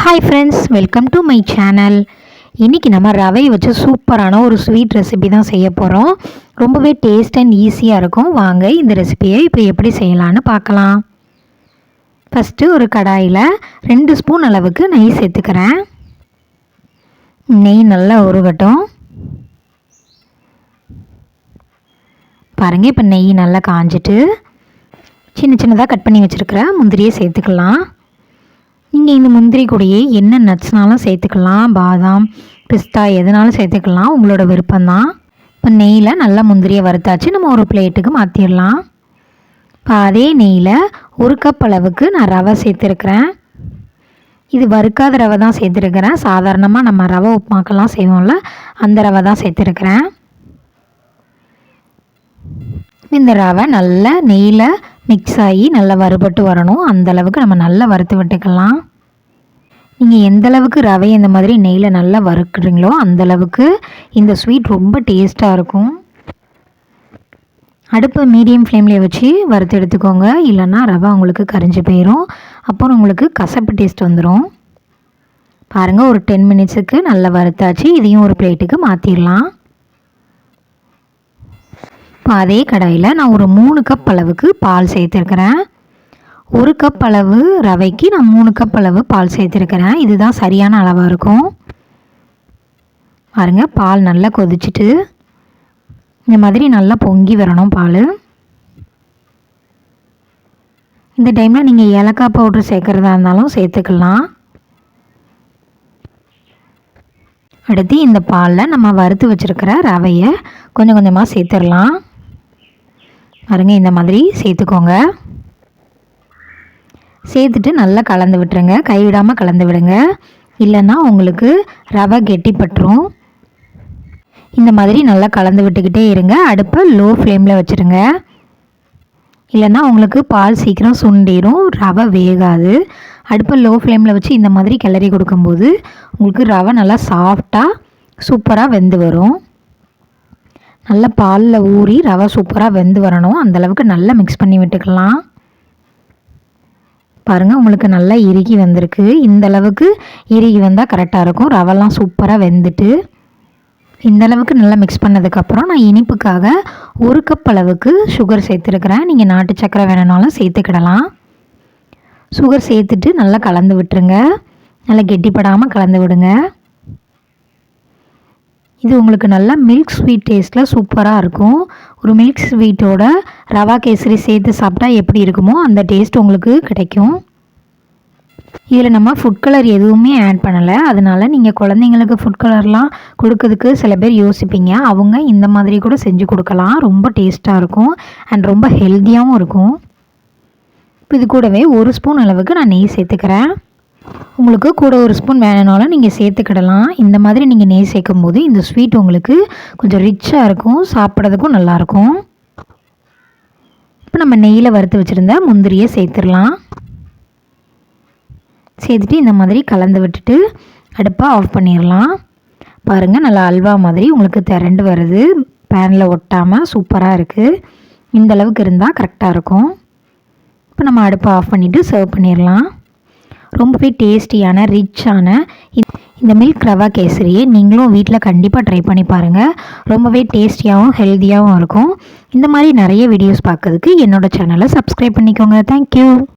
Hi friends, welcome to my channel. இன்றைக்கி நம்ம ரவையை வச்சு சூப்பரான ஒரு ஸ்வீட் ரெசிபி தான் செய்ய போகிறோம். ரொம்பவே டேஸ்ட் அண்ட் ஈஸியாக இருக்கும். வாங்க இந்த ரெசிபியை இப்போ எப்படி செய்யலான்னு பார்க்கலாம். ஃபஸ்ட்டு ஒரு கடாயில் 2 ஸ்பூன் அளவுக்கு நெய் சேர்த்துக்கிறேன். நெய் நல்லா உருகட்டும். பாருங்கள், இப்போ நெய் நல்லா காஞ்சிட்டு சின்ன சின்னதாக கட் பண்ணி வச்சுருக்கிற முந்திரியை சேர்த்துக்கலாம். நீங்கள் இந்த முந்திரி கூடயே என்ன நட்ஸ்னாலும் சேர்த்துக்கலாம். பாதாம், பிஸ்தா எதுனாலும் சேர்த்துக்கலாம், உங்களோட விருப்பம்தான். இப்போ நெய்யில் நல்லா முந்திரியை வறுத்தாச்சு. நம்ம ஒரு பிளேட்டுக்கு மாற்றிடலாம். இப்போ அதே நெய்யில் 1 கப் அளவுக்கு நான் ரவை சேர்த்துருக்குறேன். இது வறுக்காத ரவை தான் சேர்த்துருக்கிறேன். சாதாரணமாக நம்ம ரவை உப்புமாக்கெல்லாம் செய்வோம்ல, அந்த ரவை தான் சேர்த்துருக்குறேன். இந்த ரவை நல்லா நெய்யில் மிக்ஸ் ஆகி நல்லா வறுபட்டு வரணும். அந்தளவுக்கு நம்ம நல்லா வறுத்து விட்டுக்கலாம். நீங்கள் எந்தளவுக்கு ரவை இந்த மாதிரி நெய்யில் நல்லா வறுக்குறீங்களோ அந்தளவுக்கு இந்த ஸ்வீட் ரொம்ப டேஸ்ட்டாக இருக்கும். அடுப்பு மீடியம் ஃப்ளேம்லேயே வச்சு வறுத்து எடுத்துக்கோங்க, இல்லைன்னா ரவை உங்களுக்கு கரிஞ்சு போயிடும். அப்புறம் உங்களுக்கு கசப்பு டேஸ்ட் வந்துடும். பாருங்கள், ஒரு 10 மினிட்ஸுக்கு நல்லா வறுத்தாச்சு. இதையும் ஒரு பிளேட்டுக்கு மாற்றிடலாம். இப்போ அதே கடாயில் நான் ஒரு 3 கப் அளவுக்கு பால் சேர்த்துருக்கிறேன். 1 கப் அளவு ரவைக்கு நான் 3 கப் அளவு பால் சேர்த்துருக்கிறேன். இதுதான் சரியான அளவாக இருக்கும். பாருங்கள், பால் நல்லா கொதிச்சுட்டு இந்த மாதிரி நல்லா பொங்கி வரணும் பால். இந்த டைமில் நீங்கள் ஏலக்காய் பவுட்ரு சேர்க்குறதா இருந்தாலும் சேர்த்துக்கலாம். அடுத்து இந்த பாலில் நம்ம வறுத்து வச்சுருக்கிற ரவையை கொஞ்சம் கொஞ்சமாக சேர்த்துடலாம். பாருங்க, இந்த மாதிரி சேர்த்துக்கோங்க. சேர்த்துட்டு நல்லா கலந்து விட்டுருங்க. கைவிடாமல் கலந்து விடுங்க, இல்லைன்னா உங்களுக்கு ரவை கெட்டிப்பட்டுரும். இந்த மாதிரி நல்லா கலந்து விட்டுக்கிட்டே இருங்க. அடுப்பை லோ ஃப்ளேமில் வச்சுருங்க, இல்லைன்னா உங்களுக்கு பால் சீக்கிரம் சுண்டிடும், ரவை வேகாது. அடுப்பை லோ ஃப்ளேமில் வச்சு இந்த மாதிரி கிளறி கொடுக்கும்போது உங்களுக்கு ரவை நல்லா சாஃப்டாக சூப்பராக வெந்து வரும். நல்லா பாலில் ஊறி ரவை சூப்பராக வெந்து வரணும். அந்தளவுக்கு நல்லா மிக்ஸ் பண்ணி விட்டுக்கலாம். பாருங்கள், உங்களுக்கு நல்லா இறுகி வந்திருக்கு. இந்தளவுக்கு இறுகி வந்தால் கரெக்டாக இருக்கும். ரவெல்லாம் சூப்பராக வெந்துட்டு இந்தளவுக்கு நல்லா மிக்ஸ் பண்ணதுக்கப்புறம் நான் இனிப்புக்காக 1 கப் அளவுக்கு சுகர் சேர்த்துருக்கிறேன். நீங்கள் நாட்டு சக்கரை வேணுனாலும் சேர்த்துக்கிடலாம். சுகர் சேர்த்துட்டு நல்லா கலந்து விட்டுருங்க. நல்லா கெட்டிப்படாமல் கலந்து விடுங்க. இது உங்களுக்கு நல்லா மில்க் ஸ்வீட் டேஸ்ட்டில் சூப்பராக இருக்கும். ஒரு மில்க் ஸ்வீட்டோட ரவா கேசரி சேர்த்து சாப்பிட்டா எப்படி இருக்குமோ அந்த டேஸ்ட் உங்களுக்கு கிடைக்கும். இதில் நம்ம ஃபுட் கலர் எதுவுமே ஆட் பண்ணலை. அதனால் நீங்கள் குழந்தைங்களுக்கு ஃபுட் கலர்லாம் கொடுக்கறதுக்கு சில பேர் யோசிப்பீங்க. அவங்க இந்த மாதிரி கூட செஞ்சு கொடுக்கலாம். ரொம்ப டேஸ்ட்டாக இருக்கும் அண்ட் ரொம்ப ஹெல்த்தியாகவும் இருக்கும். இப்போ இது கூடவே 1 ஸ்பூன் அளவுக்கு நான் நெய் சேர்த்துக்கிறேன். உங்களுக்கு கூட 1 ஸ்பூன் வேணுனாலும் நீங்கள் சேர்த்துக்கிடலாம். இந்த மாதிரி நீங்கள் நெய் சேர்க்கும் போது இந்த ஸ்வீட் உங்களுக்கு கொஞ்சம் ரிச்சாக இருக்கும், சாப்பிட்றதுக்கும் நல்லாயிருக்கும். இப்போ நம்ம நெய்யில் வறுத்து வச்சுருந்த முந்திரியை சேர்த்துடலாம். சேர்த்துட்டு இந்த மாதிரி கலந்து விட்டுட்டு அடுப்பை ஆஃப் பண்ணிடலாம். பாருங்கள், நல்லா அல்வா மாதிரி உங்களுக்கு திரண்டு வருது. பேனில் ஒட்டாமல் சூப்பராக இருக்குது. இந்த அளவுக்கு இருந்தால் கரெக்டாக இருக்கும். இப்போ நம்ம அடுப்பை ஆஃப் பண்ணிவிட்டு சர்வ் பண்ணிடலாம். ரொம்பவே டேஸ்டியான ரிச்சான இந்த மில்க் ரவா கேசரியை நீங்களும் வீட்டில் கண்டிப்பாக ட்ரை பண்ணி பாருங்கள். ரொம்பவே டேஸ்டியாகவும் ஹெல்த்தியாகவும் இருக்கும். இந்த மாதிரி நிறைய வீடியோஸ் பார்க்கறதுக்கு என்னோடய சேனலை சப்ஸ்கிரைப் பண்ணிக்கோங்க. தேங்க்யூ.